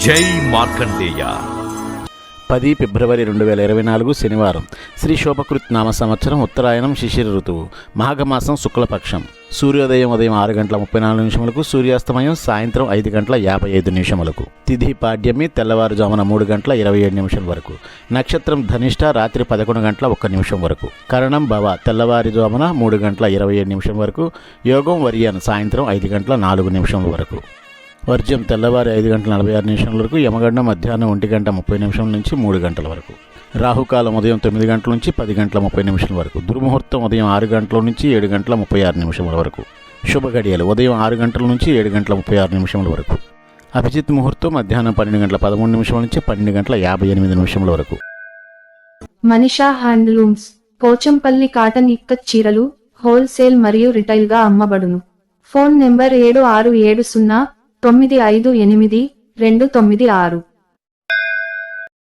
జై మార్కండేయ. 10 ఫిబ్రవరి 2024 శనివారం. శ్రీ శోభకృత్ నామ సంవత్సరం, ఉత్తరాయణం, శిశిర ఋతువు, మాఘమాసం, శుక్లపక్షం. సూర్యోదయం ఉదయం 6:34, సూర్యాస్తమయం సాయంత్రం 5:55. తిథి పాడ్యమి తెల్లవారుజామున 3:27 వరకు. నక్షత్రం ధనిష్ట రాత్రి 11:01 వరకు. కరణం భవ తెల్లవారుజామున 3:27 వరకు. యోగం వర్యన్ సాయంత్రం 5:04 వరకు. వర్జ్యం తెల్లవారి 5:46 వరకు. యమగండం మధ్యాహ్నం 1:30 నుంచి 3 గంటల వరకు. రాహుకాలం ఉదయం 9 గంటల నుంచి 10:30 వరకు. దుర్ముహూర్తం ఉదయం 6 గంటల నుంచి 7:36 వరకు. శుభ గడియలు ఉదయం 6 గంటల నుంచి 7:36 వరకు. అభిజిత్ ముహూర్తం మధ్యాహ్నం 12:13 నుంచి 12:58 వరకు. మనీషా హ్యాండ్లూమ్స్, పోచంపల్లి కాటన్ ఇక్కత్ చీరలు హోల్సేల్ మరియు రిటైల్గా అమ్మబడును. Phone number 7670958296.